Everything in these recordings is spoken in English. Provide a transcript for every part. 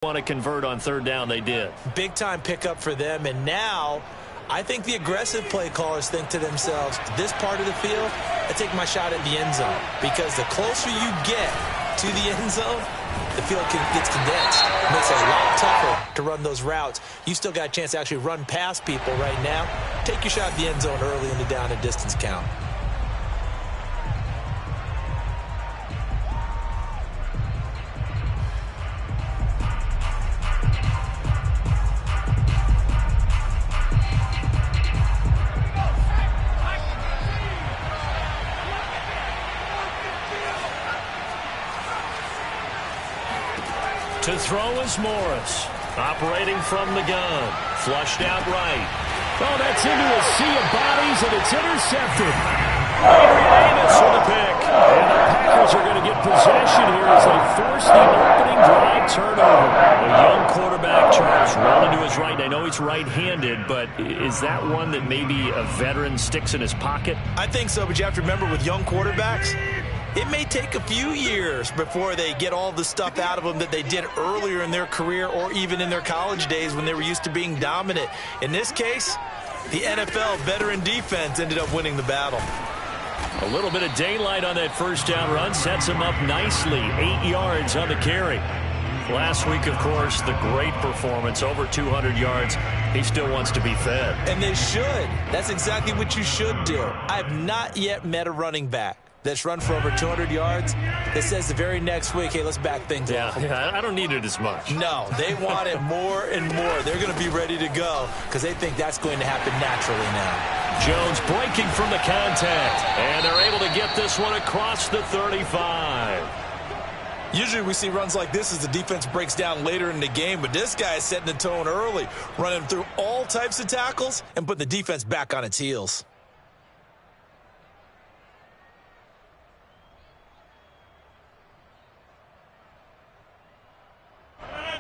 want to convert on third down. They did. Big time pickup for them, and now I think the aggressive play callers think to themselves, this part of the field, I take my shot at the end zone, because the closer you get to the end zone, the field gets condensed. It makes it a lot tougher to run those routes. You still got a chance to actually run past people right now. Take your shot at the end zone early in the down and distance count. To throw is Morris. Operating from the gun. Flushed out right. Oh, that's into a sea of bodies, and it's intercepted. Adrian Amos with the pick. And the Packers are going to get possession here as they force the opening drive turnover. A young quarterback, Charles, rolling to his right. I know he's right-handed, but is that one that maybe a veteran sticks in his pocket? I think so, but you have to remember with young quarterbacks, it may take a few years before they get all the stuff out of them that they did earlier in their career or even in their college days when they were used to being dominant. In this case, the NFL veteran defense ended up winning the battle. A little bit of daylight on that first down run sets him up nicely. 8 yards on the carry. Last week, of course, the great performance, over 200 yards. He still wants to be fed. And they should. That's exactly what you should do. I have not yet met a running back that's run for over 200 yards that says the very next week, hey, let's back things off. Yeah, I don't need it as much. No, they want it more and more. They're going to be ready to go because they think that's going to happen naturally now. Jones breaking from the contact, and they're able to get this one across the 35. Usually we see runs like this as the defense breaks down later in the game, but this guy is setting the tone early, running through all types of tackles and putting the defense back on its heels.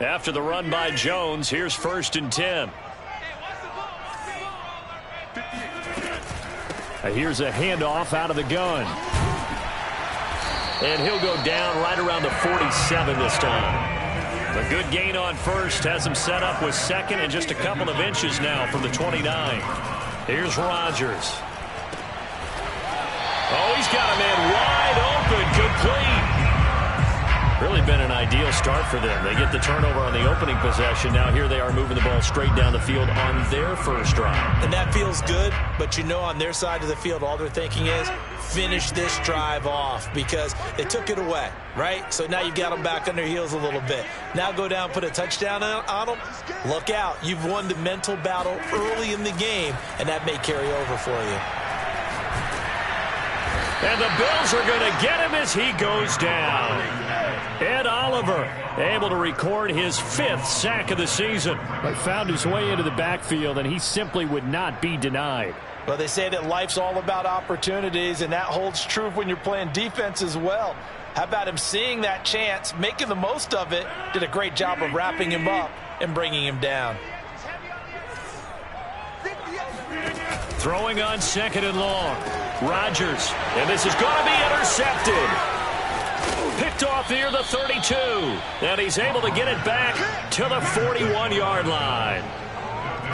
After the run by Jones, here's 1st and 10. Here's a handoff out of the gun. And he'll go down right around the 47 this time. A good gain on first has him set up with second and just a couple of inches now from the 29. Here's Rodgers. Oh, he's got a man wide open, complete. Really been an ideal start for them. They get the turnover on the opening possession. Now here they are moving the ball straight down the field on their first drive. And that feels good, but you know on their side of the field all they're thinking is finish this drive off because they took it away, right? So now you got them back on their heels a little bit. Now go down, put a touchdown on them. Look out. You've won the mental battle early in the game, and that may carry over for you. And the Bills are going to get him as he goes down. Ed Oliver able to record his 5th sack of the season. But found his way into the backfield, and he simply would not be denied. Well, they say that life's all about opportunities, and that holds true when you're playing defense as well. How about him seeing that chance, making the most of it, did a great job of wrapping him up and bringing him down. Throwing on 2nd and long. Rodgers, and this is going to be intercepted. Picked off near the 32, and he's able to get it back to the 41-yard line.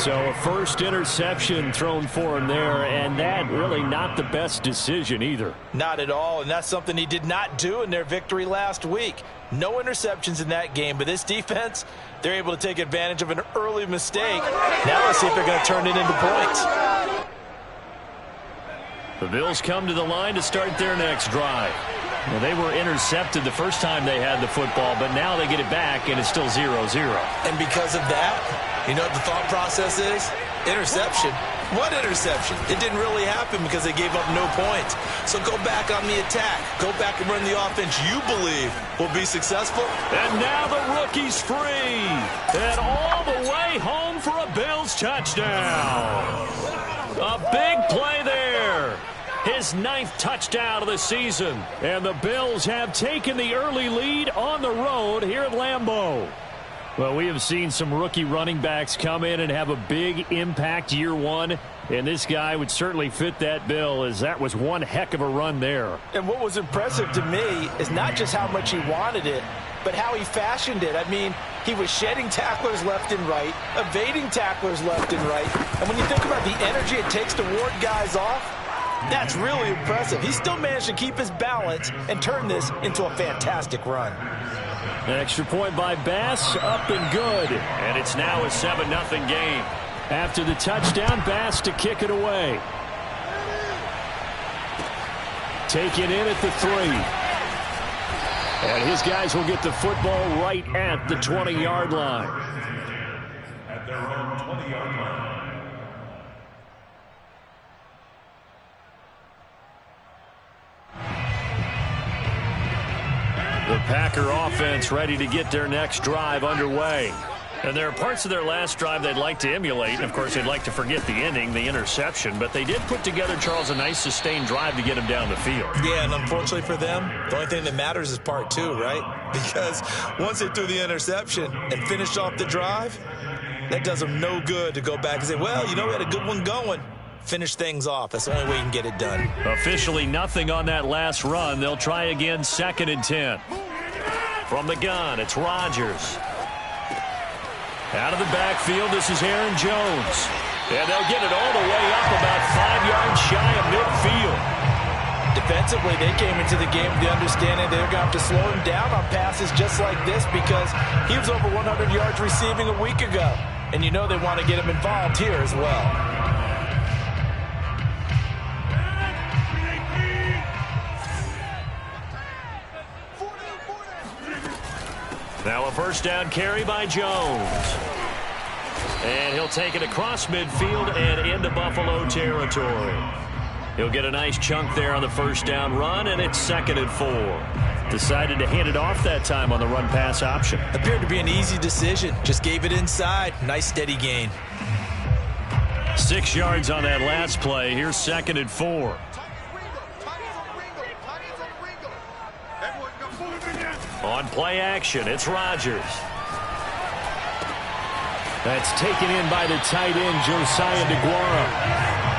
So a first interception thrown for him there, and that really not the best decision either. Not at all, and that's something he did not do in their victory last week. No interceptions in that game, but this defense, they're able to take advantage of an early mistake. Now let's see if they're going to turn it into points. The Bills come to the line to start their next drive. Well, they were intercepted the first time they had the football, but now they get it back, and it's still 0-0. And because of that, you know what the thought process is? Interception. What interception? It didn't really happen because they gave up no points. So go back on the attack. Go back and run the offense you believe will be successful. And now the rookie's free. And all the way home for a Bills touchdown. A big play there. His 9th touchdown of the season. And the Bills have taken the early lead on the road here at Lambeau. Well, we have seen some rookie running backs come in and have a big impact year one. And this guy would certainly fit that bill, as that was one heck of a run there. And what was impressive to me is not just how much he wanted it, but how he fashioned it. I mean, he was shedding tacklers left and right, evading tacklers left and right. And when you think about the energy it takes to ward guys off, that's really impressive. He still managed to keep his balance and turn this into a fantastic run. An extra point by Bass, up and good. And it's now a 7-0 game. After the touchdown, Bass to kick it away. Taken in at the 3. And his guys will get the football right at the 20-yard line. At their own 20-yard line. The Packer offense ready to get their next drive underway. And there are parts of their last drive they'd like to emulate. And, of course, they'd like to forget the ending, the interception. But they did put together, Charles, a nice sustained drive to get him down the field. Yeah, and unfortunately for them, the only thing that matters is part 2, right? Because once they threw the interception and finished off the drive, that does them no good to go back and say, well, you know, we had a good one going. Finish things off. That's the only way you can get it done. Officially nothing on that last run. They'll try again, 2nd and 10. From the gun, it's Rodgers. Out of the backfield, this is Aaron Jones. And they'll get it all the way up about 5 yards shy of midfield. Defensively, they came into the game with the understanding they're going to have to slow him down on passes just like this because he was over 100 yards receiving a week ago. And you know they want to get him involved here as well. Now a first down carry by Jones. And he'll take it across midfield and into Buffalo territory. He'll get a nice chunk there on the first down run, and it's 2nd and 4. Decided to hand it off that time on the run-pass option. Appeared to be an easy decision. Just gave it inside. Nice steady gain. 6 yards on that last play. Here's 2nd and 4. On play action, it's Rodgers. That's taken in by the tight end, Josiah DeGuara.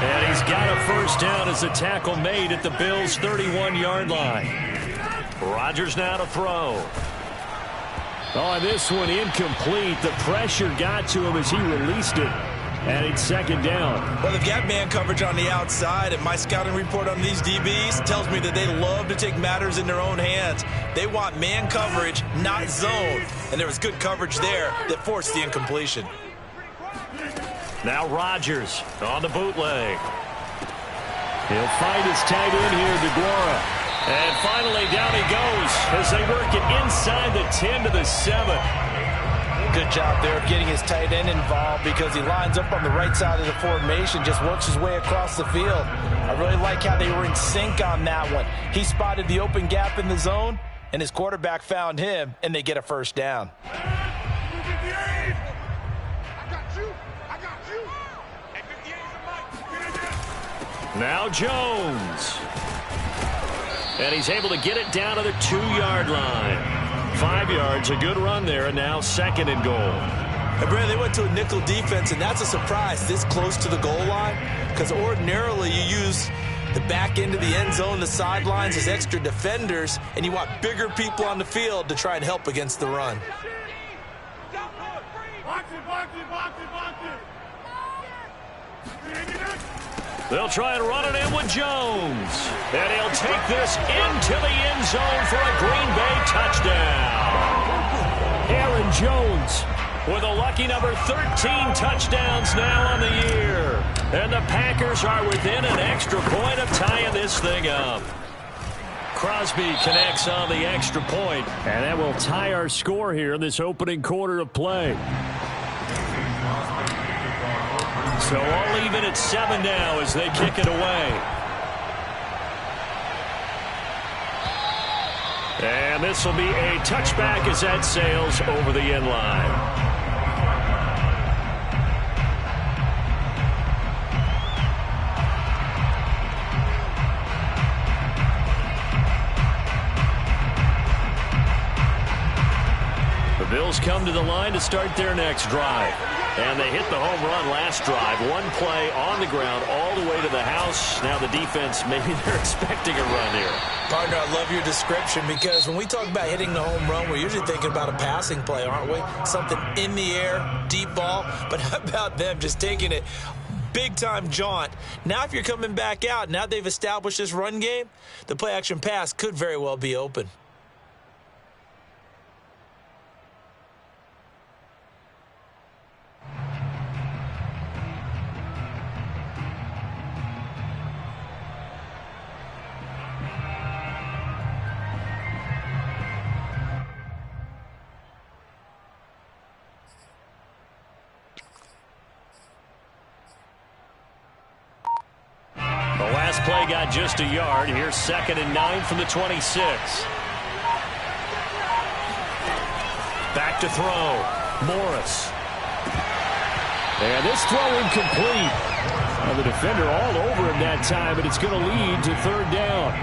And he's got a first down as the tackle made at the Bills' 31-yard line. Rodgers now to throw. Oh, and this one incomplete. The pressure got to him as he released it. And it's 2nd down. Well, they've got man coverage on the outside, and my scouting report on these DBs tells me that they love to take matters in their own hands. They want man coverage, not zone. And there was good coverage there that forced the incompletion. Now Rodgers on the bootleg. He'll find his tight end here, DeGuara. And finally down he goes as they work it inside the 10 to the 7. Good job there of getting his tight end involved because he lines up on the right side of the formation, just works his way across the field. I really like how they were in sync on that one. He spotted the open gap in the zone, and his quarterback found him, and they get a first down. Now Jones. And he's able to get it down to the 2-yard line. 5 yards, a good run there, and now 2nd and goal. And Brad, they went to a nickel defense, and that's a surprise this close to the goal line because ordinarily you use the back end of the end zone, the sidelines as extra defenders, and you want bigger people on the field to try and help against the run. They'll try and run it in with Jones. And he'll take this into the end zone for a Green Bay touchdown. Aaron Jones with a lucky number 13 touchdowns now on the year. And the Packers are within an extra point of tying this thing up. Crosby connects on the extra point. And that will tie our score here in this opening quarter of play. So all even at 7 now as they kick it away. And this will be a touchback as that sails over the end line. The Bills Bills come to the line to start their next drive. And they hit the home run last drive. One play on the ground all the way to the house. Now the defense, maybe they're expecting a run here. Partner, I love your description because when we talk about hitting the home run, we're usually thinking about a passing play, aren't we? Something in the air, deep ball. But how about them just taking it big-time jaunt? Now if you're coming back out, now they've established this run game, the play-action pass could very well be open. Play got just a yard. Here's 2nd and 9 from the 26. Back to throw. Morris. And this throw incomplete. The defender all over him that time, but it's going to lead to 3rd down.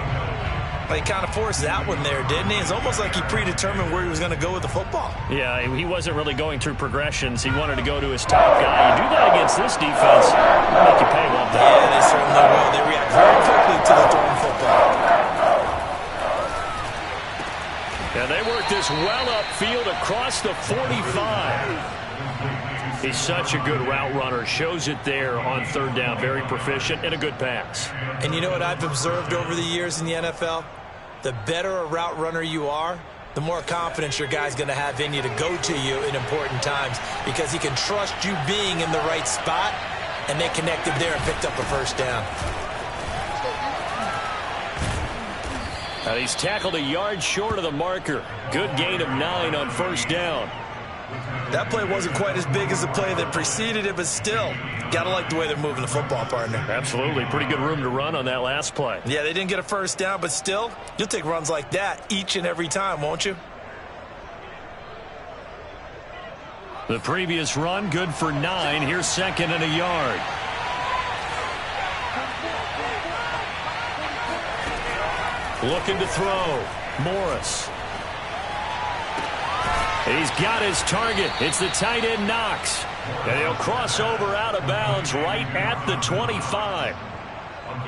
He kind of forced that one there, didn't he? It's almost like he predetermined where he was going to go with the football. Yeah, he wasn't really going through progressions. He wanted to go to his top guy. You do that against this defense, they'll make you pay, won't they? Yeah, they certainly will. They react very quickly to the throwing football. And they work this well upfield across the 45. He's such a good route runner. Shows it there on 3rd down. Very proficient and a good pass. And you know what I've observed over the years in the NFL? The better a route runner you are, the more confidence your guy's going to have in you to go to you in important times because he can trust you being in the right spot, and they connected there and picked up a 1st down. Now he's tackled a yard short of the marker. Good gain of 9 on 1st down. That play wasn't quite as big as the play that preceded it, but still, got to like the way they're moving the football, partner. Absolutely. Pretty good room to run on that last play. Yeah, they didn't get a 1st down, but still, you'll take runs like that each and every time, won't you? The previous run, good for 9. Here's 2nd and a yard. Looking to throw. Morris. He's got his target. It's the tight end Knox. And he'll cross over out of bounds right at the 25.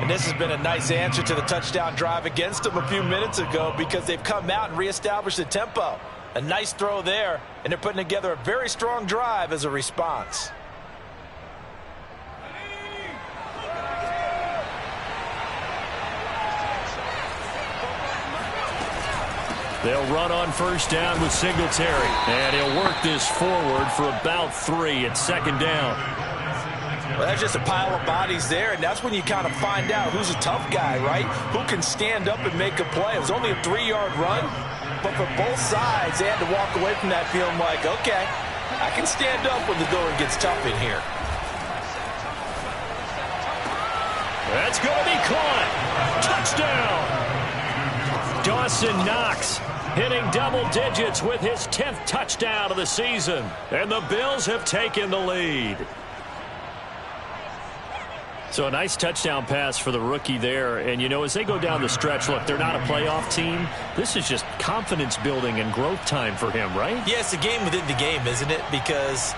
And this has been a nice answer to the touchdown drive against them a few minutes ago because they've come out and reestablished the tempo. A nice throw there, and they're putting together a very strong drive as a response. They'll run on 1st down with Singletary. And he'll work this forward for about 3 at 2nd down. Well, that's just a pile of bodies there, and that's when you kind of find out who's a tough guy, right? Who can stand up and make a play. It was only a 3-yard run, but for both sides, they had to walk away from that feeling like, okay, I can stand up when the going gets tough in here. That's going to be caught. Touchdown. Dawson Knox hitting double digits with his 10th touchdown of the season. And the Bills have taken the lead. So a nice touchdown pass for the rookie there. And, you know, as they go down the stretch, look, they're not a playoff team. This is just confidence building and growth time for him, right? Yeah, it's a game within the game, isn't it? Because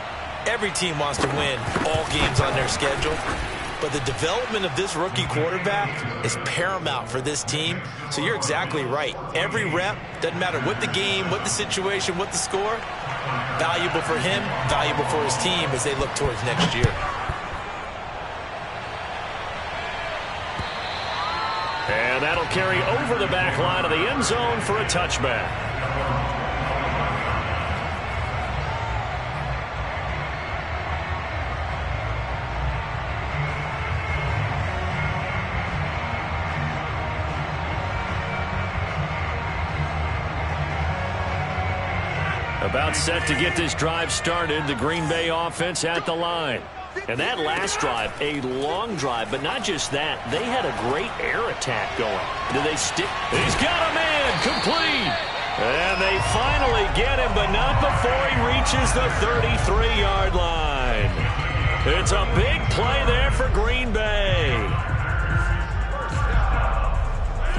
every team wants to win all games on their schedule. But the development of this rookie quarterback is paramount for this team. So you're exactly right. Every rep, doesn't matter what the game, what the situation, what the score, valuable for him, valuable for his team as they look towards next year. And that'll carry over the back line of the end zone for a touchback. About set to get this drive started, the Green Bay offense at the line. And that last drive, a long drive, but not just that. They had a great air attack going. Do they stick? He's got a man, complete. And they finally get him, but not before he reaches the 33-yard line. It's a big play there for Green Bay.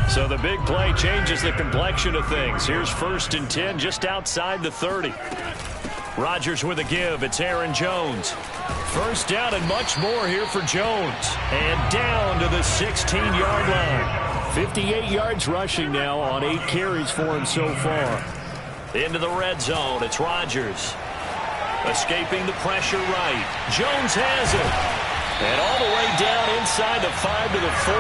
So the big play changes the complexion of things. Here's 1st and 10 just outside the 30. Rodgers with a give. It's Aaron Jones. First down and much more here for Jones. And down to the 16-yard line. 58 yards rushing now on 8 carries for him so far. Into the red zone. It's Rodgers. Escaping the pressure right. Jones has it. And all the way down inside the 5 to the 4.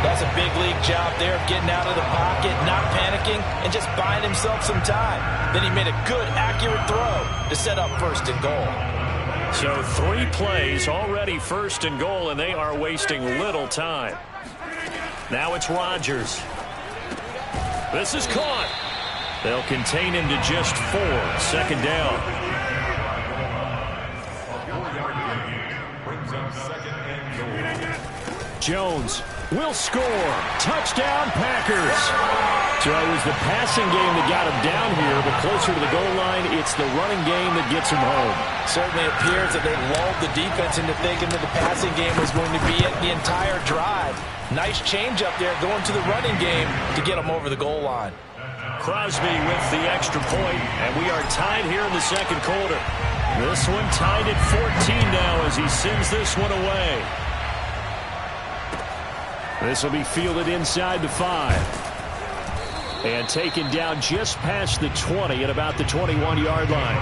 That's a big league job there of getting out of the pocket, not panicking, and just buying himself some time. Then he made a good, accurate throw to set up first and goal. So 3 plays already first and goal, and they are wasting little time. Now it's Rodgers. This is caught. They'll contain him to just 4. Second down. Jones will score. Touchdown, Packers. So it was the passing game that got him down here, but closer to the goal line, it's the running game that gets him home. Certainly appears that they lulled the defense into thinking that the passing game was going to be it the entire drive. Nice change up there going to the running game to get him over the goal line. Crosby with the extra point, and we are tied here in the second quarter. This one tied at 14 now as he sends this one away. This will be fielded inside the 5. And taken down just past the 20 at about the 21-yard line.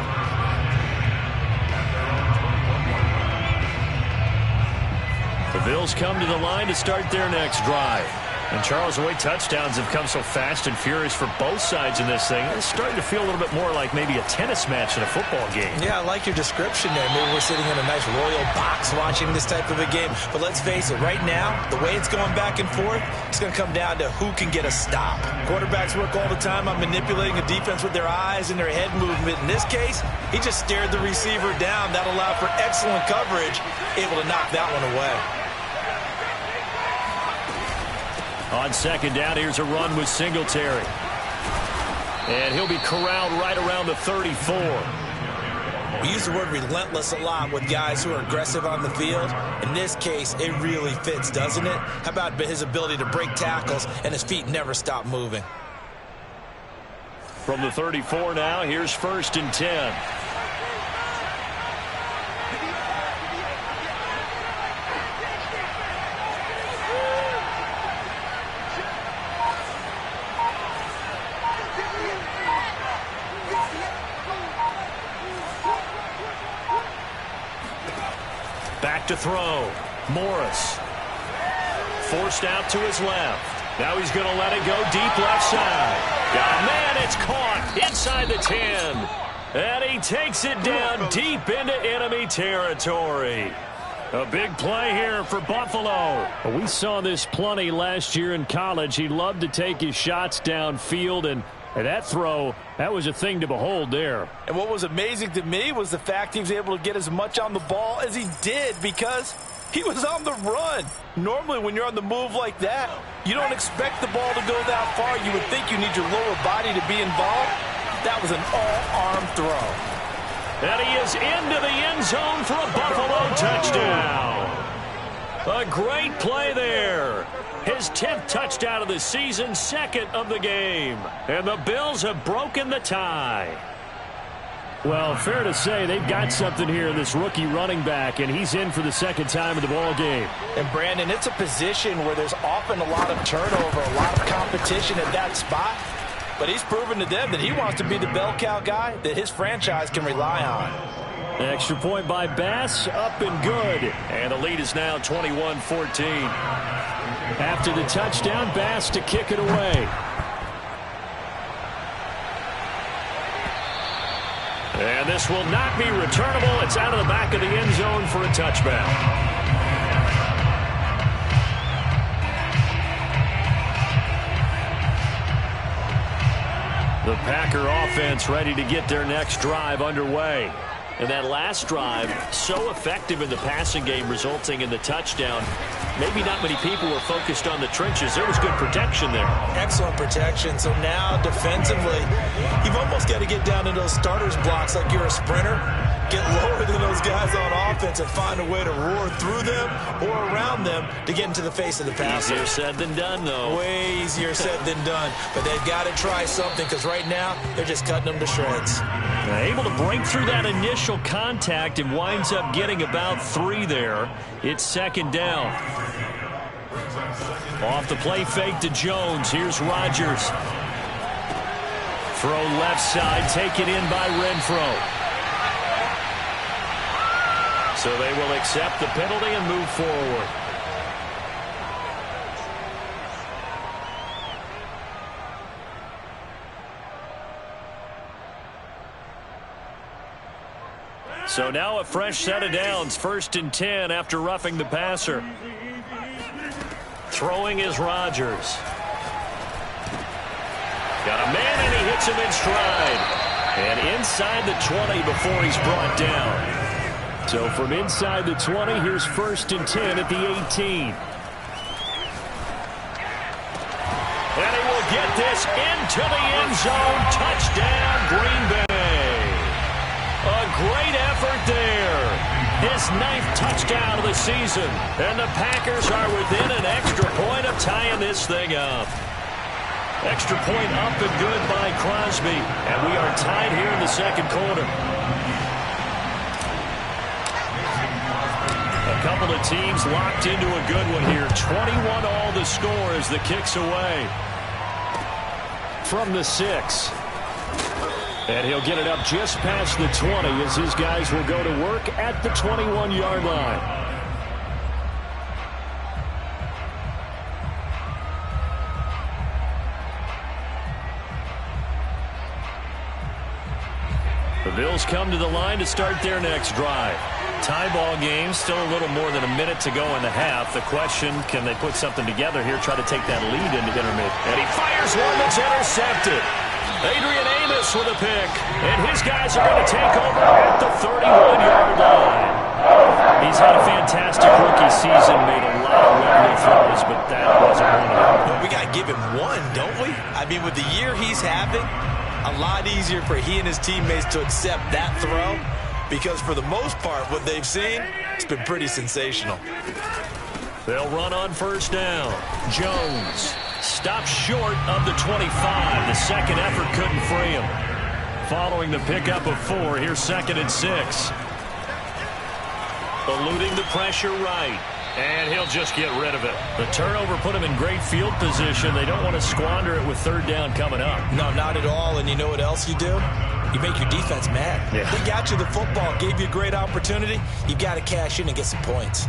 The Bills come to the line to start their next drive. And Charles, the way touchdowns have come so fast and furious for both sides in this thing, it's starting to feel a little bit more like maybe a tennis match in a football game. Yeah, I like your description there. Maybe we're sitting in a nice royal box watching this type of a game. But let's face it, right now, the way it's going back and forth, it's going to come down to who can get a stop. Quarterbacks work all the time on manipulating a defense with their eyes and their head movement. In this case, he just stared the receiver down. That allowed for excellent coverage, able to knock that one away. On second down, here's a run with Singletary. And he'll be corralled right around the 34. We use the word relentless a lot with guys who are aggressive on the field. In this case, it really fits, doesn't it? How about his ability to break tackles and his feet never stop moving? From the 34 now, here's 1st and 10. Back to throw. Morris. Forced out to his left. Now he's going to let it go deep left side. Oh, man, it's caught inside the 10. And he takes it down deep into enemy territory. A big play here for Buffalo. We saw this plenty last year in college. He loved to take his shots downfield, and that throw, that was a thing to behold there. And what was amazing to me was the fact he was able to get as much on the ball as he did because he was on the run. Normally when you're on the move like that, you don't expect the ball to go that far. You would think you need your lower body to be involved. That was an all-arm throw. And he is into the end zone for a Buffalo touchdown. A great play there. His 10th touchdown of the season, 2nd of the game. And the Bills have broken the tie. Well, fair to say they've got something here in this rookie running back, and he's in for the 2nd time in the ball game. And, Brandon, it's a position where there's often a lot of turnover, a lot of competition at that spot. But he's proven to them that he wants to be the bell cow guy that his franchise can rely on. Extra point by Bass, up and good. And the lead is now 21-14. After the touchdown, Bass to kick it away. And this will not be returnable. It's out of the back of the end zone for a touchback. The Packer offense ready to get their next drive underway. And that last drive, so effective in the passing game, resulting in the touchdown. Maybe not many people were focused on the trenches. There was good protection there. Excellent protection. So now, defensively, you've almost got to get down to those starters blocks like you're a sprinter. get lower than those guys on offense and find a way to roar through them or around them to get into the face of the passer. Easier said than done, though. Way easier said than done. But they've got to try something because right now they're just cutting them to shreds. Able to break through that initial contact and winds up getting about 3 there. It's second down. Off the play fake to Jones. Here's Rodgers. Throw left side, taken in by Renfro. So they will accept the penalty and move forward. So now a fresh set of downs, 1st and 10 after roughing the passer. Throwing is Rodgers. Got a man and he hits him in stride. And inside the 20 before he's brought down. So from inside the 20, here's 1st and 10 at the 18. And he will get this into the end zone. Touchdown, Green Bay. A great effort there. His 9th touchdown of the season. And the Packers are within an extra point of tying this thing up. Extra point up and good by Crosby. And we are tied here in the second quarter. A couple of teams locked into a good one here. 21 all the score as the kick's away. From the 6. And he'll get it up just past the 20 as his guys will go to work at the 21-yard line. The Bills come to the line to start their next drive. Tie ball game, still a little more than a minute to go in the half. The question, can they put something together here, try to take that lead into intermediate? And he fires one that's intercepted. Adrian Amos with a pick. And his guys are going to take over at the 31-yard line. He's had a fantastic rookie season, made a lot of winnable throws, but that wasn't one of them. Well, we got to give him one, don't we? I mean, with the year he's having, a lot easier for he and his teammates to accept that throw because for the most part, what they've seen, it's been pretty sensational. They'll run on 1st down. Jones stops short of the 25. The second effort couldn't free him. Following the pickup of 4, here's 2nd and 6. Eluding the pressure right. And he'll just get rid of it. The turnover put him in great field position. They don't want to squander it with 3rd down coming up. No, not at all. And you know what else you do? You make your defense mad. Yeah. They got you the football, gave you a great opportunity. You got to cash in and get some points.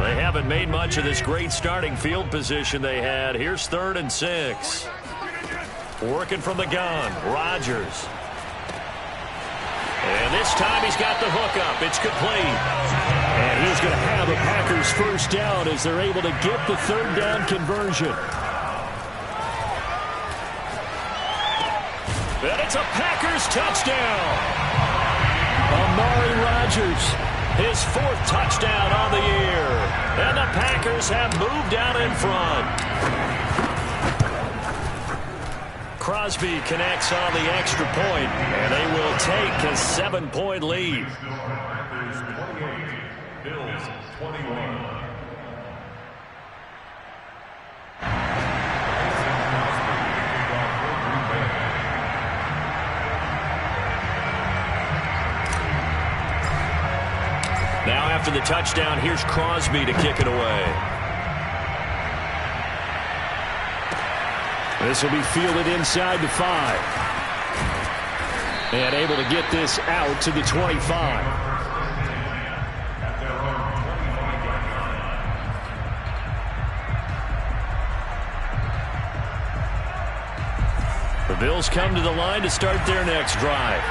They haven't made much of this great starting field position they had. Here's 3rd and 6. Working from the gun, Rodgers. And this time he's got the hook up. It's complete. And he's going to have the Packers 1st down as they're able to get the 3rd down conversion. And it's a Packers touchdown. Amari Rodgers, his 4th touchdown on the year. And the Packers have moved out in front. Crosby connects on the extra point, and they will take a 7-point lead. Packers 28, Bills 21. Now after the touchdown, here's Crosby to kick it away. This will be fielded inside the 5. And able to get this out to the 25. The Bills come to the line to start their next drive.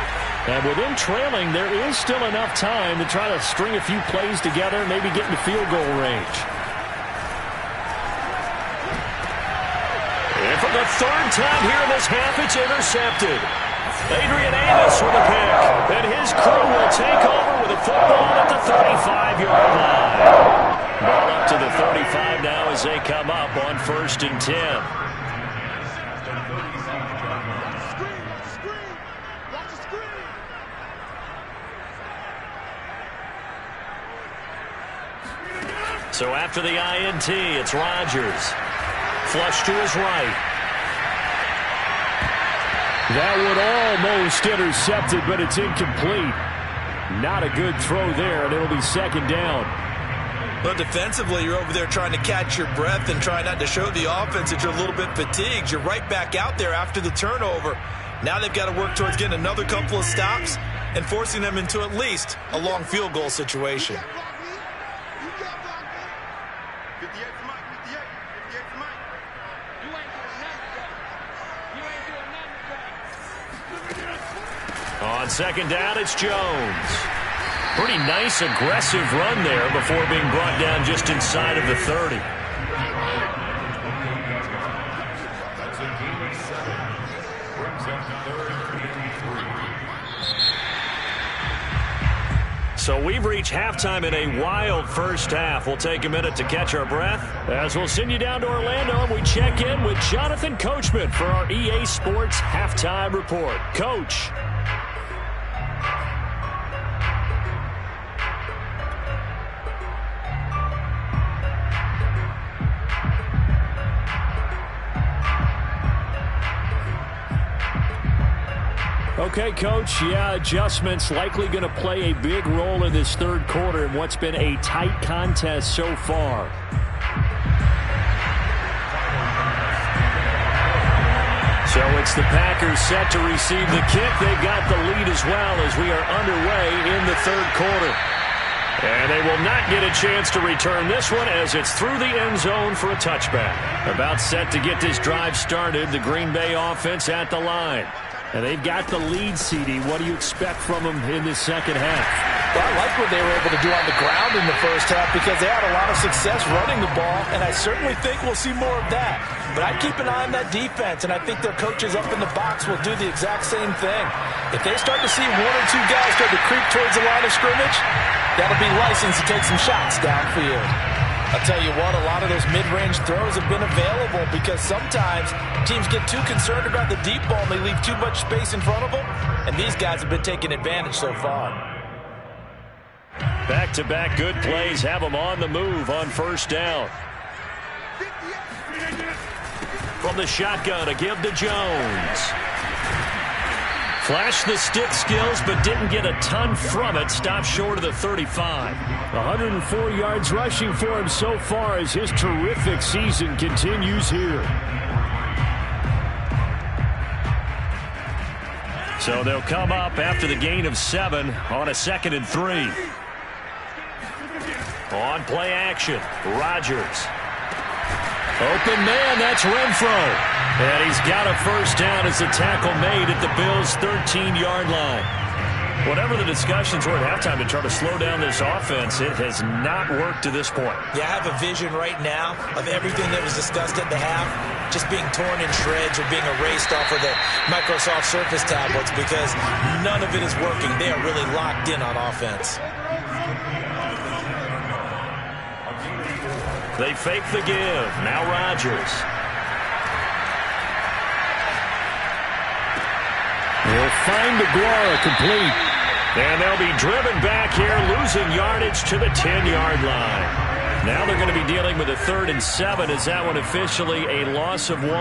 And with them trailing, there is still enough time to try to string a few plays together and maybe get into field goal range. And for the 3rd time here in this half, it's intercepted. Adrian Amos with a pick. And his crew will take over with a football at the 35-yard line. Ball up to the 35 now as they come up on 1st and 10. So after the INT, it's Rodgers. Flush to his right. That one almost intercepted, but it's incomplete. Not a good throw there, and it'll be second down. But defensively, you're over there trying to catch your breath and try not to show the offense that you're a little bit fatigued. You're right back out there after the turnover. Now they've got to work towards getting another couple of stops and forcing them into at least a long field goal situation. On second down, it's Jones. Pretty nice, aggressive run there before being brought down just inside of the 30. So we've reached halftime in a wild first half. We'll take a minute to catch our breath as we'll send you down to Orlando and we check in with Jonathan Coachman for our EA Sports Halftime Report. Coach. Okay, Coach, yeah, adjustments likely going to play a big role in this third quarter in what's been a tight contest so far. So it's the Packers set to receive the kick. They've got the lead as well as we are underway in the third quarter. And they will not get a chance to return this one as it's through the end zone for a touchback. About set to get this drive started, the Green Bay offense at the line. And they've got the lead, CD. What do you expect from them in this second half? Well, I like what they were able to do on the ground in the first half because they had a lot of success running the ball, and I certainly think we'll see more of that. But I'd keep an eye on that defense, and I think their coaches up in the box will do the exact same thing. If they start to see one or two guys start to creep towards the line of scrimmage, that'll be license to take some shots downfield. I'll tell you what, a lot of those mid-range throws have been available because sometimes teams get too concerned about the deep ball and they leave too much space in front of them, and these guys have been taking advantage so far. Back-to-back good plays have them on the move on first down. From the shotgun, a give to Jones. Flashed the stick skills, but didn't get a ton from it. Stopped short of the 35. 104 yards rushing for him so far as his terrific season continues here. So they'll come up after the gain of 7 on a 2nd and 3. On play action, Rodgers. Open man, that's Renfro. And he's got a first down as the tackle made at the Bills' 13-yard line. Whatever the discussions were at halftime to try to slow down this offense, it has not worked to this point. Yeah, I have a vision right now of everything that was discussed at the half just being torn in shreds or being erased off of the Microsoft Surface tablets because none of it is working. They are really locked in on offense. They fake the give. Now Rodgers. They'll find Aguara complete. And they'll be driven back here, losing yardage to the 10-yard line. Now they're going to be dealing with a 3rd and 7 as that one officially a loss of 1.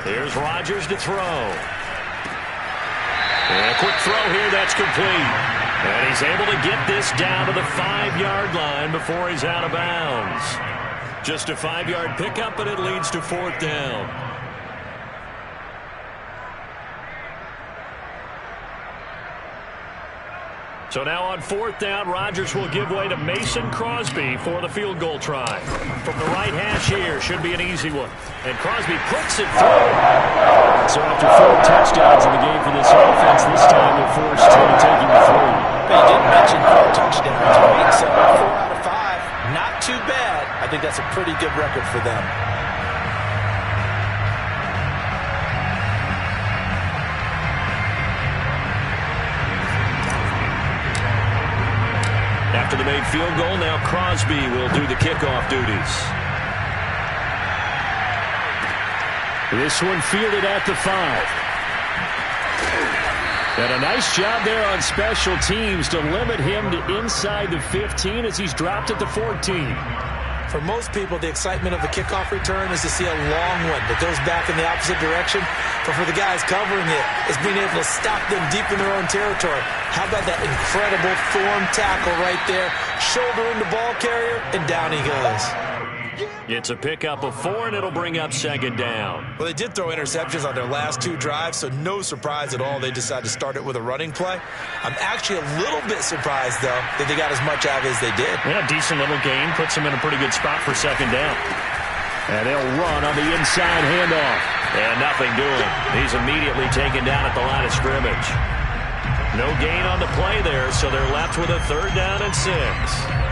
Here's Rodgers to throw. And a quick throw here, that's complete. And he's able to get this down to the 5-yard line before he's out of bounds. Just a 5-yard pickup, but it leads to 4th down. So now on 4th down, Rodgers will give way to Mason Crosby for the field goal try. From the right hash here, should be an easy one. And Crosby puts it through. So after 4 touchdowns in the game for this offense, this time they're forced to taking the 3. But you didn't mention 4 touchdowns, right? So 4 out of 5, not too bad. I think that's a pretty good record for them. After the made field goal, now Crosby will do the kickoff duties. This one fielded at the 5. And a nice job there on special teams to limit him to inside the 15 as he's dropped at the 14. For most people, the excitement of the kickoff return is to see a long one that goes back in the opposite direction. But for the guys covering it, it's being able to stop them deep in their own territory. How about that incredible form tackle right there? Shoulder in the ball carrier, and down he goes. It's a pickup of 4, and it'll bring up second down. Well, they did throw interceptions on their last 2 drives, so no surprise at all they decided to start it with a running play. I'm actually a little bit surprised, though, that they got as much out of it as they did. Yeah, decent little gain. Puts them in a pretty good spot for second down. And they'll run on the inside handoff. And nothing doing. He's immediately taken down at the line of scrimmage. No gain on the play there, so they're left with a 3rd down and 6.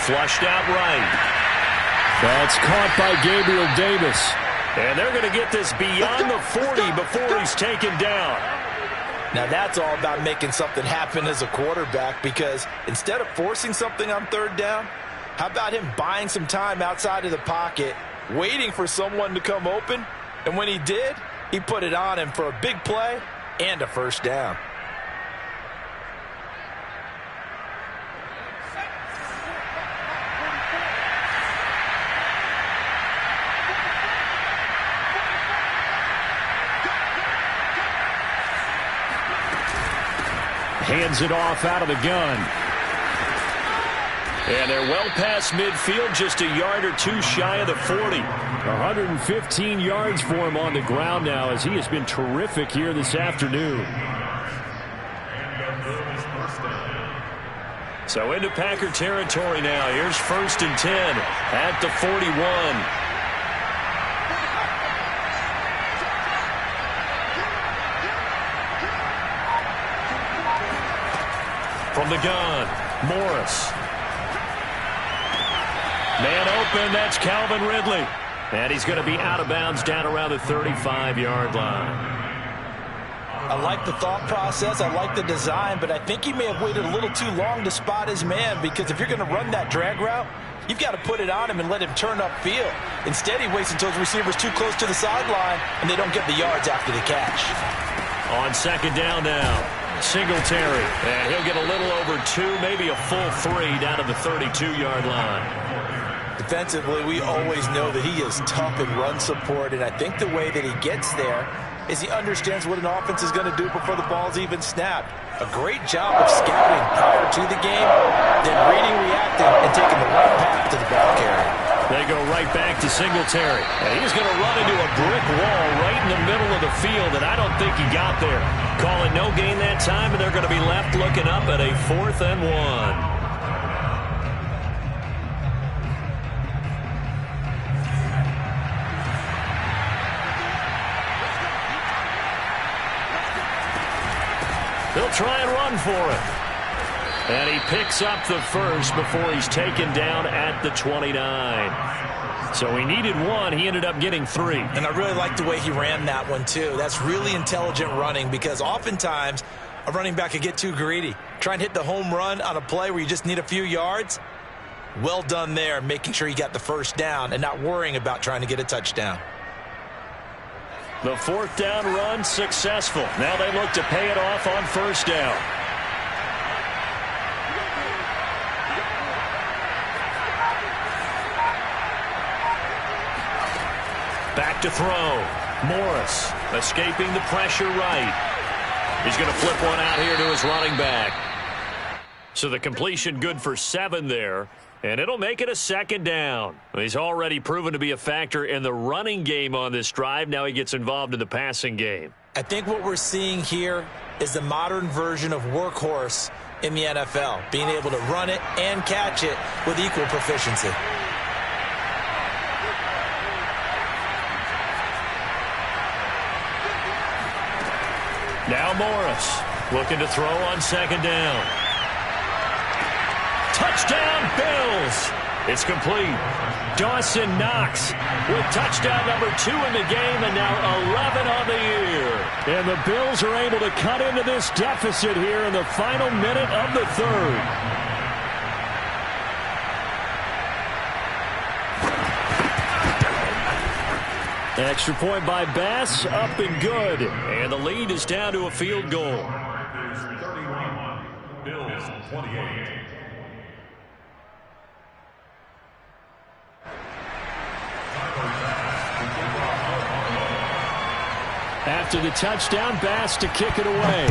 Flushed out right. That's caught by Gabriel Davis. And they're going to get this beyond the 40 before he's taken down. Now that's all about making something happen as a quarterback, because instead of forcing something on 3rd down, how about him buying some time outside of the pocket, waiting for someone to come open, and when he did, he put it on him for a big play and a 1st down. Hands it off out of the gun. And they're well past midfield, just a yard or 2 shy of the 40. 115 yards for him on the ground now, as he has been terrific here this afternoon. So into Packer territory now. Here's 1st and 10 at the 41. From the gun, Morris. Man open, that's Calvin Ridley. And he's going to be out of bounds down around the 35-yard line. I like the thought process, I like the design, but I think he may have waited a little too long to spot his man, because if you're going to run that drag route, you've got to put it on him and let him turn upfield. Instead, he waits until his receiver's too close to the sideline, and they don't get the yards after the catch. On second down now. Singletary, and he'll get a little over 2, maybe a full 3 down to the 32-yard line. Defensively, we always know that he is tough in run support, and I think the way that he gets there is he understands what an offense is going to do before the ball's even snapped. A great job of scouting prior to the game, then reading, reacting, and taking the right path to the ball carrier. They go right back to Singletary. And he's going to run into a brick wall right in the middle of the field, and I don't think he got there. Calling no gain that time, and they're going to be left looking up at a 4th and 1. They'll try and run for it. And he picks up the 1st before he's taken down at the 29. So he needed 1. He ended up getting 3. And I really like the way he ran that one, too. That's really intelligent running, because oftentimes a running back could get too greedy. Try and hit the home run on a play where you just need a few yards. Well done there, making sure he got the 1st down and not worrying about trying to get a touchdown. The 4th down run successful. Now they look to pay it off on 1st down. Back to throw. Morris escaping the pressure right. He's going to flip one out here to his running back. So the completion good for 7 there. And it'll make it a 2nd down. He's already proven to be a factor in the running game on this drive. Now he gets involved in the passing game. I think what we're seeing here is the modern version of workhorse in the NFL, being able to run it and catch it with equal proficiency. Now Morris looking to throw on 2nd down. Touchdown, Bills. It's complete. Dawson Knox with touchdown number 2 in the game, and now 11 on the year. And the Bills are able to cut into this deficit here in the final minute of the third. Extra point by Bass, up and good. And the lead is down to a field goal. Bills 28. After the touchdown, Bass to kick it away.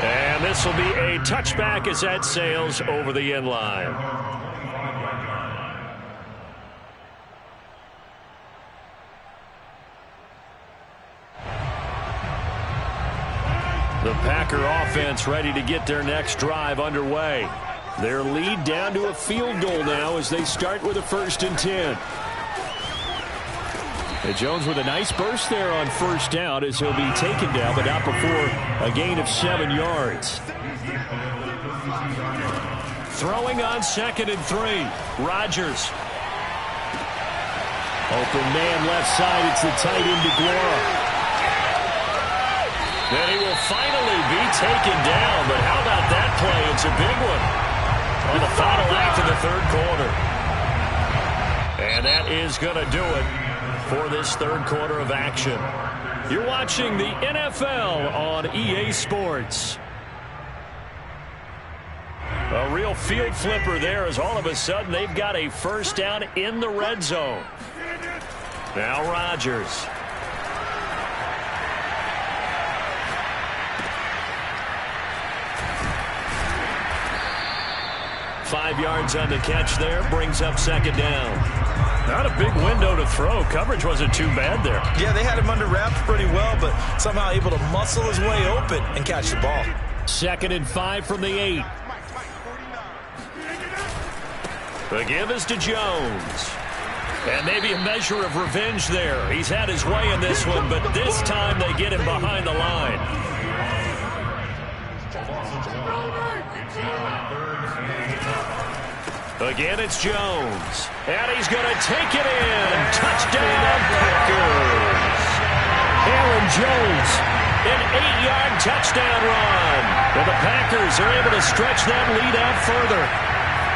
And this will be a touchback as that sails over the end line. The Packer offense ready to get their next drive underway. Their lead down to a field goal now as they start with a 1st and 10. And Jones with a nice burst there on 1st down as he'll be taken down, but not before a gain of 7 yards. Throwing on 2nd and 3. Rodgers. Open man left side. It's the tight end DeGuara. Then he will finally be taken down, but how about that play? It's a big one on the final act of the 3rd quarter. And that is going to do it for this 3rd quarter of action. You're watching the NFL on EA Sports. A real field flipper there as all of a sudden they've got a 1st down in the red zone. Now Rodgers. 5 yards on the catch there, brings up 2nd down. Not a big window to throw. Coverage wasn't too bad there. Yeah, they had him under wraps pretty well, but somehow able to muscle his way open and catch the ball. 2nd and 5 from the 8. The give is to Jones. And maybe a measure of revenge there. He's had his way in this one, but this time they get him behind the line. Again, it's Jones. And he's going to take it in. Touchdown, Packers. Aaron Jones, an 8-yard touchdown run. And the Packers are able to stretch that lead out further.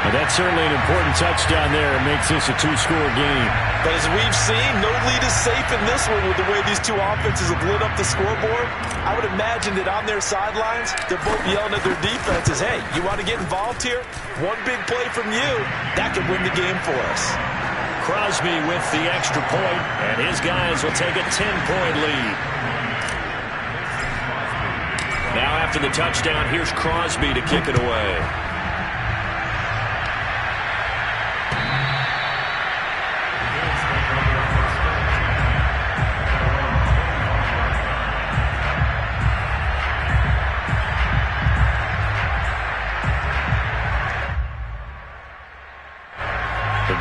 And that's certainly an important touchdown there. It makes this a 2-score game. But as we've seen, no lead is safe in this one with the way these two offenses have lit up the scoreboard. I would imagine that on their sidelines, they're both yelling at their defenses, hey, you want to get involved here? One big play from you, that could win the game for us. Crosby with the extra point, and his guys will take a 10-point lead. Now after the touchdown, here's Crosby to kick it away.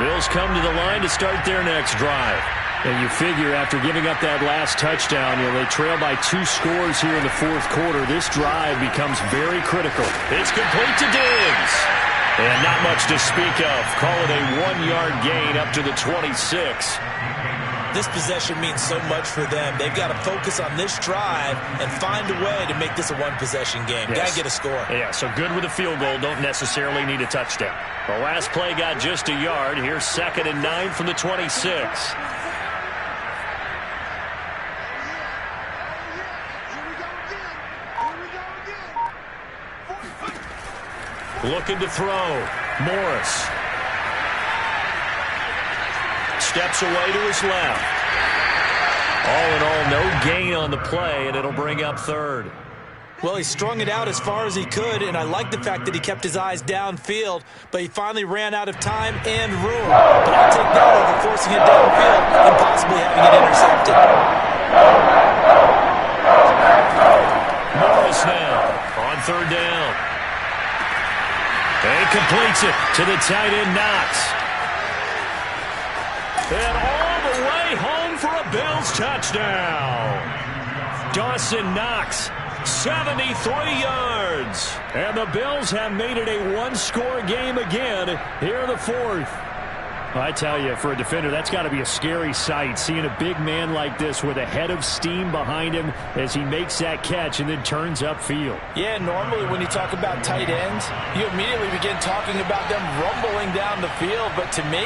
Bills come to the line to start their next drive. And you figure after giving up that last touchdown, they trail by 2 scores here in the 4th quarter. This drive becomes very critical. It's complete to Diggs. And not much to speak of. Call it a 1-yard gain up to the 26. This possession means so much for them. They've got to focus on this drive and find a way to make this a 1-possession game. Yes. Got to get a score. Yeah, so good with a field goal. Don't necessarily need a touchdown. The last play got just a yard. Here's 2nd and 9 from the 26. Looking to throw. Morris. Steps away to his left. All in all, no gain on the play, and it'll bring up 3rd. Well, he strung it out as far as he could, and I like the fact that he kept his eyes downfield, but he finally ran out of time and room. But I'll take that over forcing it downfield and possibly having it intercepted. Morris now on 3rd down. And he completes it to the tight end, Knox. And all the way home for a Bills touchdown. Dawson Knox, 73 yards. And the Bills have made it a 1-score game again here in the 4th. I tell you, for a defender, that's got to be a scary sight, seeing a big man like this with a head of steam behind him as he makes that catch and then turns upfield. Yeah, normally when you talk about tight ends, you immediately begin talking about them rumbling down the field. But to me,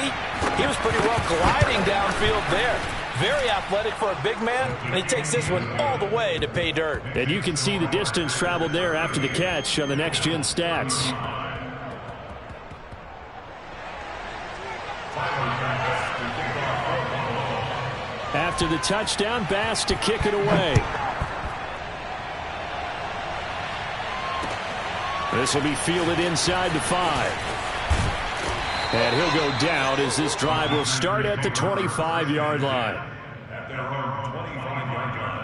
he was pretty well gliding downfield there. Very athletic for a big man, and he takes this one all the way to pay dirt. And you can see the distance traveled there after the catch on the next-gen stats. After the touchdown, Bass to kick it away. This will be fielded inside the 5. And he'll go down as this drive will start at the 25-yard line. At their own 25-yard line.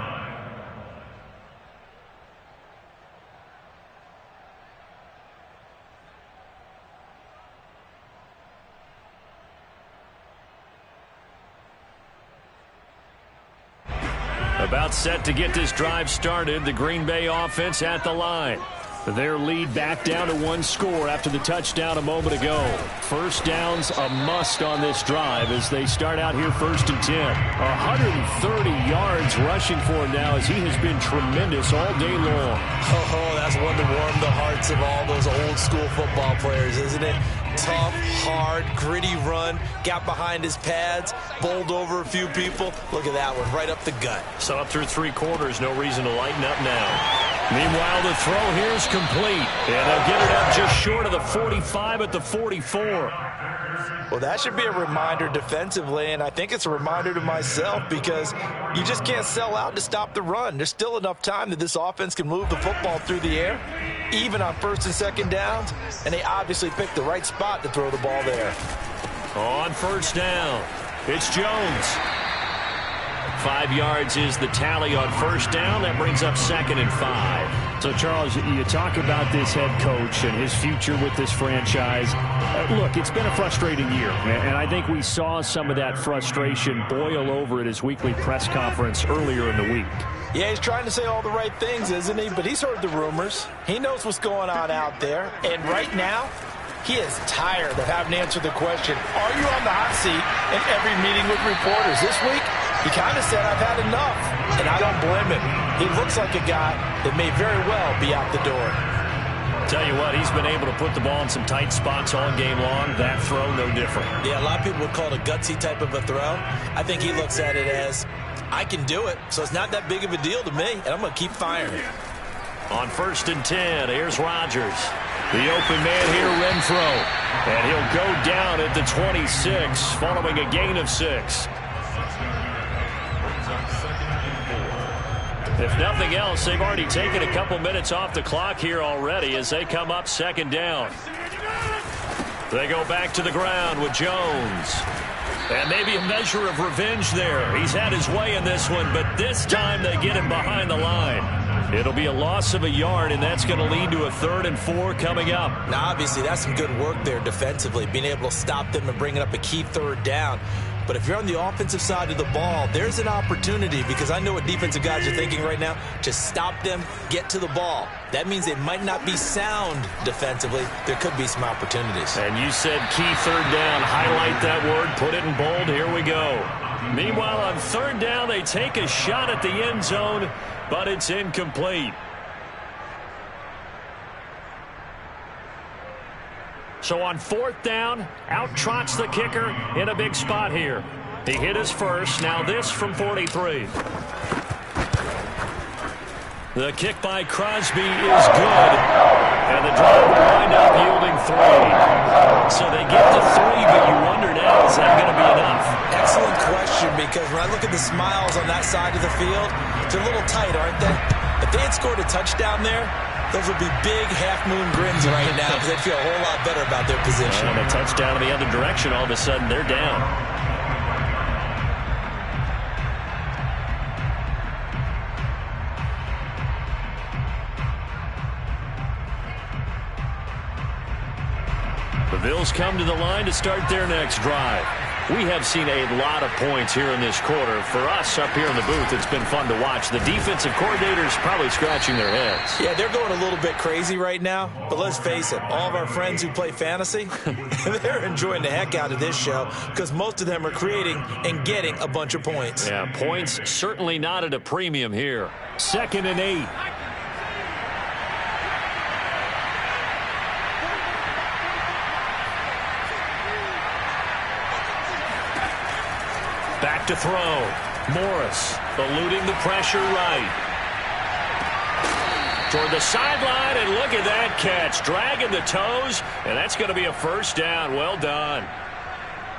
About set to get this drive started, the Green Bay offense at the line. Their lead back down to 1 score after the touchdown a moment ago. First down's a must on this drive as they start out here 1st and 10. 130 yards rushing for him now as he has been tremendous all day long. Oh, that's one to warm the hearts of all those old school football players, isn't it? Tough, hard, gritty run, got behind his pads, bowled over a few people. Look at that one, right up the gut. So up through 3 quarters, no reason to lighten up now. Meanwhile, the throw here is complete. And they'll get it up just short of the 45 at the 44. Well, that should be a reminder defensively, and I think it's a reminder to myself because you just can't sell out to stop the run. There's still enough time that this offense can move the football through the air, even on 1st and 2nd downs, and they obviously picked the right spot to throw the ball there. On 1st down, it's Jones. 5 yards is the tally on 1st down. That brings up 2nd and 5. So, Charles, you talk about this head coach and his future with this franchise. Look, it's been a frustrating year, and I think we saw some of that frustration boil over at his weekly press conference earlier in the week. Yeah, he's trying to say all the right things, isn't he? But he's heard the rumors. He knows what's going on out there. And right now, he is tired of having to answer the question, are you on the hot seat in every meeting with reporters? This week, he kind of said, I've had enough, and I don't blame him. He looks like a guy that may very well be out the door. Tell you what, he's been able to put the ball in some tight spots all game long. That throw, no different. Yeah, a lot of people would call it a gutsy type of a throw. I think he looks at it as, I can do it, so it's not that big of a deal to me, and I'm going to keep firing. On 1st and 10, here's Rodgers. The open man here, Renfro. And he'll go down at the 26, following a gain of 6. If nothing else, they've already taken a couple minutes off the clock here already as they come up 2nd down. They go back to the ground with Jones. And maybe a measure of revenge there. He's had his way in this one, but this time they get him behind the line. It'll be a loss of a yard, and that's going to lead to a 3rd and 4 coming up. Now, obviously, that's some good work there defensively, being able to stop them and bringing up a key 3rd down. But if you're on the offensive side of the ball, there's an opportunity because I know what defensive guys are thinking right now. Just stop them, get to the ball. That means they might not be sound defensively. There could be some opportunities. And you said key 3rd down. Highlight that word. Put it in bold. Here we go. Meanwhile, on 3rd down, they take a shot at the end zone, but it's incomplete. So on 4th down, out trots the kicker in a big spot here. He hit his first. Now this from 43. The kick by Crosby is good. And the drive will wind up yielding 3. So they get to 3, but you wonder now, is that going to be enough? Excellent question, because when I look at the smiles on that side of the field, they're a little tight, aren't they? If they had scored a touchdown there, those would be big half-moon grins right now because they'd feel a whole lot better about their position. And a touchdown in the other direction, all of a sudden they're down. The Bills come to the line to start their next drive. We have seen a lot of points here in this quarter. For us up here in the booth, it's been fun to watch. The defensive coordinators probably scratching their heads. Yeah, they're going a little bit crazy right now. But let's face it, all of our friends who play fantasy, they're enjoying the heck out of this show because most of them are creating and getting a bunch of points. Yeah, points certainly not at a premium here. 2nd and 8. Back to throw. Morris eluding the pressure right. Toward the sideline, and look at that catch. Dragging the toes, and that's going to be a first down. Well done.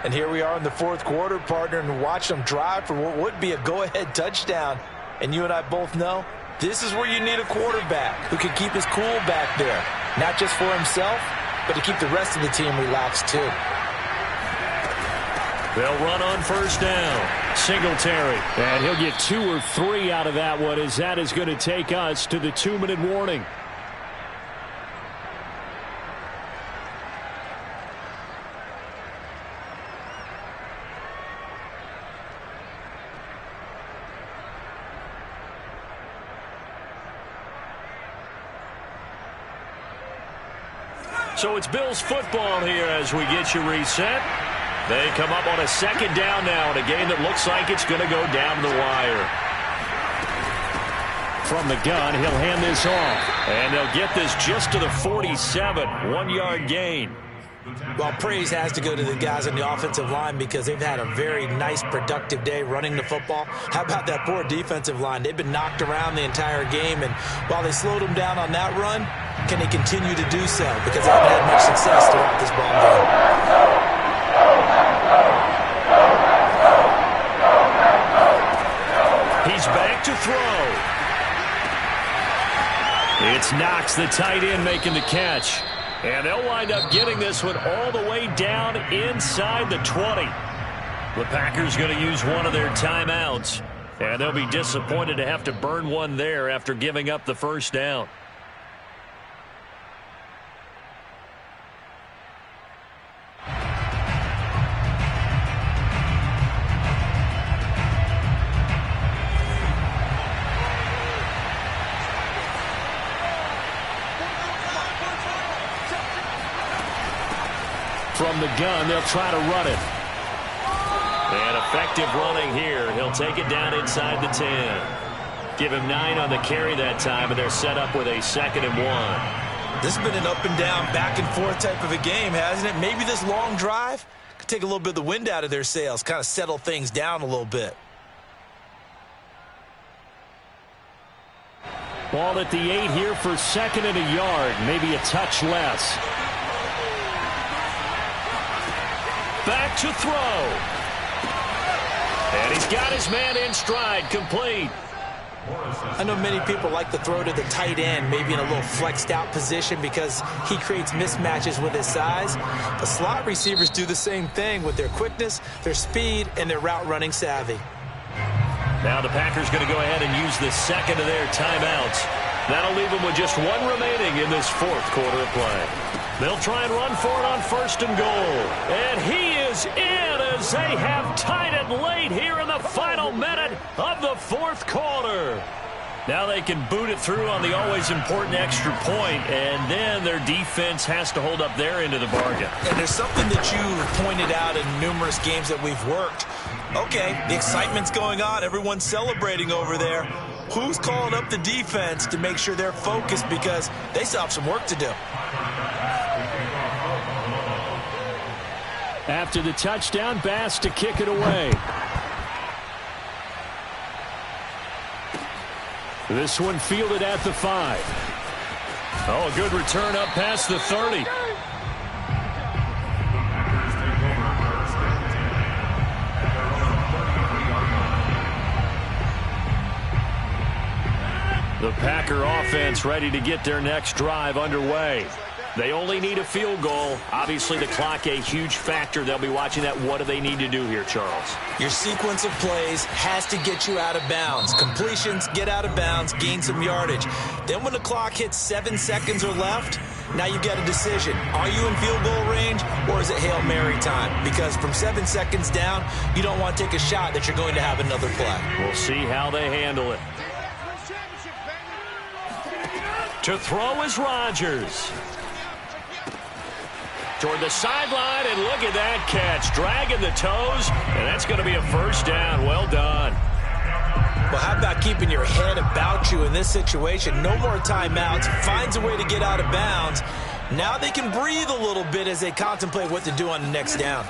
And here we are in the 4th quarter, partner, and watch them drive for what would be a go-ahead touchdown. And you and I both know this is where you need a quarterback who can keep his cool back there. Not just for himself, but to keep the rest of the team relaxed too. They'll run on 1st down. Singletary. And he'll get 2 or 3 out of that one, as that is going to take us to the 2-minute warning. So it's Bills football here as we get you reset. They come up on a 2nd down now in a game that looks like it's going to go down the wire. From the gun, he'll hand this off. And they'll get this just to the 47. 1-yard gain. Well, praise has to go to the guys on the offensive line because they've had a very nice, productive day running the football. How about that poor defensive line? They've been knocked around the entire game, and while they slowed them down on that run, can they continue to do so? Because they haven't had much success throughout this ball game. He's back to throw. It's Knox, the tight end, making the catch. And they'll wind up getting this one all the way down inside the 20. The Packers going to use one of their timeouts. And they'll be disappointed to have to burn one there after giving up the 1st down. From the gun, they'll try to run it. And effective running here. He'll take it down inside the 10. Give him 9 on the carry that time, and they're set up with a 2nd and 1. This has been an up and down, back and forth type of a game, hasn't it? Maybe this long drive could take a little bit of the wind out of their sails, kind of settle things down a little bit. Ball at the 8 here for 2nd and a yard, maybe a touch less. Back to throw. And he's got his man in stride, complete. I know many people like to throw to the tight end, maybe in a little flexed out position because he creates mismatches with his size. But slot receivers do the same thing with their quickness, their speed, and their route running savvy. Now the Packers going to go ahead and use the 2nd of their timeouts. That'll leave them with just 1 remaining in this 4th quarter of play. They'll try and run for it on 1st and goal. And he is in as they have tied it late here in the final minute of the 4th quarter. Now they can boot it through on the always important extra point, and then their defense has to hold up their end of the bargain. And there's something that you pointed out in numerous games that we've worked. Okay, the excitement's going on. Everyone's celebrating over there. Who's calling up the defense to make sure they're focused because they still have some work to do? After the touchdown, Bass to kick it away. This one fielded at the 5. Oh, a good return up past the 30. The Packer offense ready to get their next drive underway. They only need a field goal. Obviously, the clock a huge factor. They'll be watching that. What do they need to do here, Charles? Your sequence of plays has to get you out of bounds. Completions, get out of bounds, gain some yardage. Then when the clock hits 7 seconds or left, Now you've got a decision. Are you in field goal range, or is it Hail Mary time? Because from 7 seconds down, you don't want to take a shot that you're going to have another play. We'll see how they handle it. To throw is Rodgers. Toward the sideline, and look at that catch. Dragging the toes, and that's going to be a first down. Well done. Well, how about keeping your head about you in this situation? No more timeouts. Finds a way to get out of bounds. Now they can breathe a little bit as they contemplate what to do on the next down.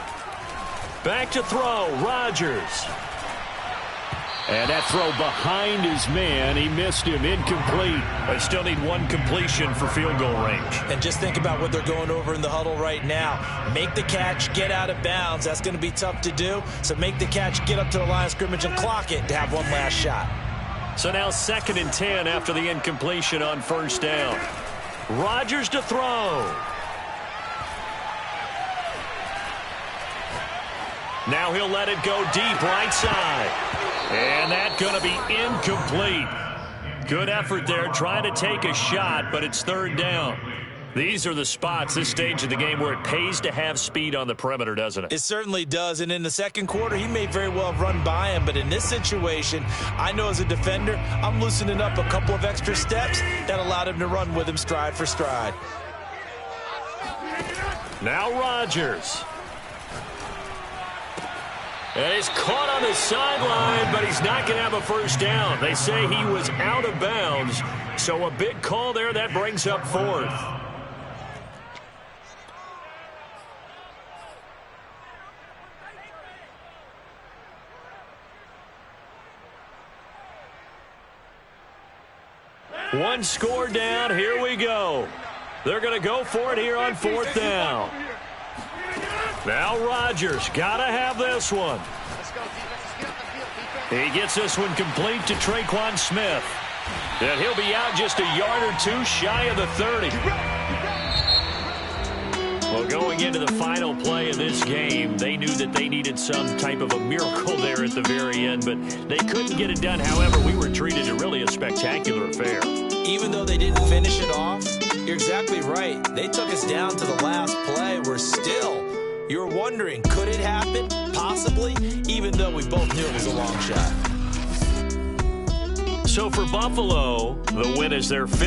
Back to throw, Rodgers. And that throw behind his man. He missed him. Incomplete. They still need one completion for field goal range. And just think about what they're going over in the huddle right now. Make the catch, get out of bounds. That's going to be tough to do. So make the catch, get up to the line of scrimmage, and clock it to have one last shot. So now 2nd and 10 after the incompletion on first down. Rodgers to throw. Now he'll let it go deep right side. And that's going to be incomplete. Good effort there trying to take a shot, but it's 3rd down. These are the spots, this stage of the game, where it pays to have speed on the perimeter, doesn't it? It certainly does, and in the second quarter, he may very well have run by him, but in this situation, I know as a defender, I'm loosening up a couple of extra steps that allowed him to run with him stride for stride. Now Rodgers. And he's caught on the sideline, but he's not going to have a first down. They say he was out of bounds, so a big call there. That brings up 4th. One score down. Here we go. They're going to go for it here on 4th down. Now Rodgers, gotta have this one. He gets this one complete to Traquan Smith. And he'll be out just a yard or two shy of the 30. Well, going into the final play of this game, they knew that they needed some type of a miracle there at the very end, but they couldn't get it done. However, we were treated to really a spectacular affair. Even though they didn't finish it off, you're exactly right. They took us down to the last play. We're still... You're wondering, could it happen? Possibly, even though we both knew it was a long shot. So for Buffalo, the win is their 5th.